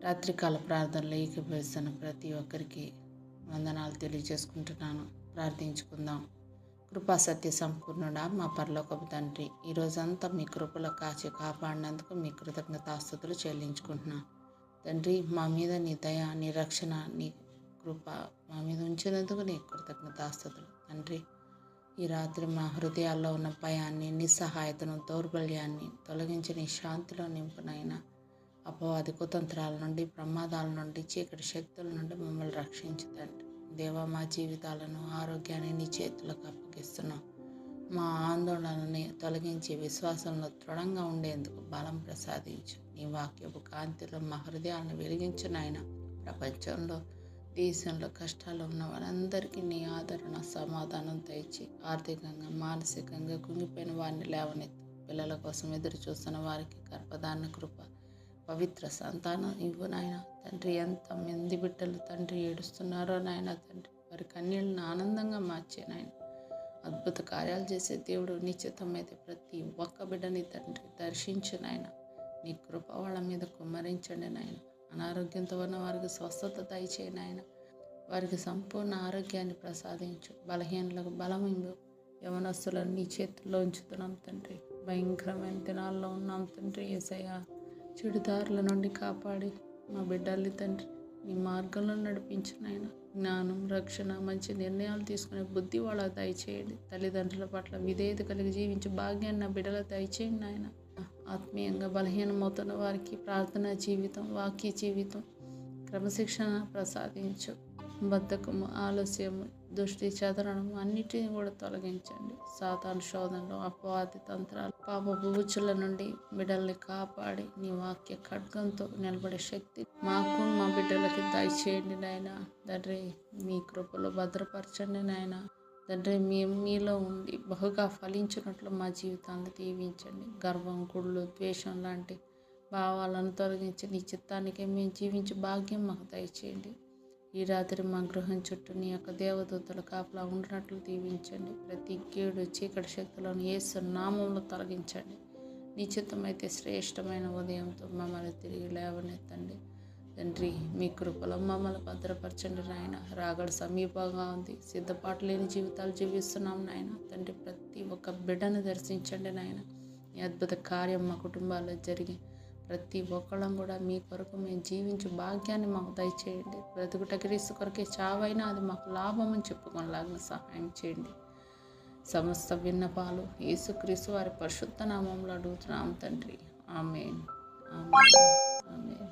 రాత్రికాల ప్రార్థనలో ఏకీభవిస్తున్న ప్రతి ఒక్కరికి వందనాలు తెలియజేసుకుంటున్నాను. ప్రార్థించుకుందాం. కృపా సత్య సంపూర్ణుడా మా పరలోకపు తండ్రి, ఈ రోజంతా మీ కృపలో కాచి కాపాడినందుకు మీ కృతజ్ఞతాస్తుతులు చెల్లించుకుంటున్నాను. తండ్రి, మా మీద నీ దయ, నీ రక్షణ, నీ కృప మా మీద ఉంచినందుకు నీ కృతజ్ఞతాస్తుతులు. తండ్రి, ఈ రాత్రి మా హృదయాల్లో ఉన్న భయాన్ని, నిస్సహాయతను, దౌర్బల్యాన్ని తొలగించి నీ శాంతిలో నింపునైనా అపవాది కుతంత్రాల నుండి, ప్రమాదాల నుండి, చీకటి శక్తుల నుండి మమ్మల్ని రక్షించుతండి. దేవా, మా జీవితాలను, ఆరోగ్యాన్ని నీ చేతులకు అప్పగిస్తున్నాం. మా ఆందోళనని తొలగించి విశ్వాసంలో దృఢంగా ఉండేందుకు బలం ప్రసాదించు. నీ వాక్యపు కాంతిలో మా హృదయాలను వెలిగించు నాయన. ప్రపంచంలో, దేశంలో కష్టాలు ఉన్న వారందరికీ నీ ఆదరణ, సమాధానం తెచ్చి ఆర్థికంగా, మానసికంగా కుంగిపోయిన వారిని లేవనెత్తు. పిల్లల కోసం ఎదురు చూస్తున్న వారికి గర్భధారణ కృప, పవిత్ర సంతానం ఇవ్వు నాయన. తండ్రి, ఎంతమంది బిడ్డలు తండ్రి ఏడుస్తున్నారో నాయన, తండ్రి వారి కన్నీళ్ళను ఆనందంగా మార్చే నాయన. అద్భుత కార్యాలు చేసే దేవుడు, నిశ్చితమైతే ప్రతి ఒక్క బిడ్డని తండ్రి దర్శించు నాయన. నీ కృప వాళ్ళ మీద కుమ్మరించండి నాయన. అనారోగ్యంతో ఉన్న వారికి స్వస్థత దయచేయి నాయన. వారికి సంపూర్ణ ఆరోగ్యాన్ని ప్రసాదించు. బలహీనలకు బలం ఇవ్వు. యవనస్తులను నీ చేతుల్లో ఉంచుతున్నాం తండ్రి. భయంకరమైన దినాల్లో ఉన్నాం తండ్రి. యేసయ్యా, చెడుదారుల నుండి కాపాడి మా బిడ్డల్ని తండ్రి నీ మార్గంలో నడిపించు నాయన. జ్ఞానం, రక్షణ, మంచి నిర్ణయాలు తీసుకునే బుద్ధి వాళ్ళ దయచేయండి. తల్లిదండ్రుల పట్ల విధేయత కలిగి జీవించే భాగ్యాన్ని నా బిడ్డల దయచేయండి నాయన. ఆత్మీయంగా బలహీనమవుతున్న వారికి ప్రార్థనా జీవితం, వాక్య జీవితం, క్రమశిక్షణ ప్రసాదించు. బద్ధకము, ఆలస్యము, దృష్టి చెదరడం అన్నిటిని కూడా తొలగించండి. సాతాను శోధనలు, అపవాది తంత్రాలు, పాపపు ఊచుల నుండి బిడ్డల్ని కాపాడి నీ వాక్య ఖడ్గంతో నిలబడే శక్తి మాకు, మా బిడ్డలకి దయచేయండి నాయన. తండ్రి, మీ కృపలో భద్రపరచండి నాయన. తండ్రి, మేము మీలో ఉండి బహుగా ఫలించినట్లు మా జీవితాన్ని దీవించండి. గర్వం, కుళ్ళు, ద్వేషం లాంటి భావాలను తొలగించి నీ చిత్తానికి మేము జీవించే భాగ్యం మాకు దయచేయండి. ఈ రాత్రి మా గృహం చుట్టూ నీ యొక్క దేవదూతల కాపలా ఉండినట్లు దీవించండి. ప్రతి కీడు, చీకటి శక్తులను యేసు నామంలో తొలగించండి. నీ చిత్తమైతే శ్రేష్టమైన ఉదయంతో మమ్మల్ని తిరిగి లేవనెత్తండి. తండ్రి, మీ కృపలో మమ్మల్ని భద్రపరచండి నాయన. రాగడ సమీపంగా ఉంది. సిద్ధపాటు లేని జీవితాలు జీవిస్తున్నాం నాయన. తండ్రి, ప్రతి ఒక్క బిడ్డను దర్శించండి నాయన. ఈ అద్భుత కార్యం మా కుటుంబాల్లో జరిగి ప్రతి ఒక్కళ్ళం కూడా మీ కొరకు మేము జీవించే భాగ్యాన్ని మాకు దయచేయండి. బ్రతుకుట క్రీస్తు కొరకే, చావైనా అది మాకు లాభం అని చెప్పుకోలాగిన సహాయం చేయండి. సమస్త విన్నపాలు యేసుక్రీస్తు వారి పరిశుద్ధ నామంలో అడుగుతున్నాం తండ్రి. ఆమేన్, ఆమేన్, ఆమేన్.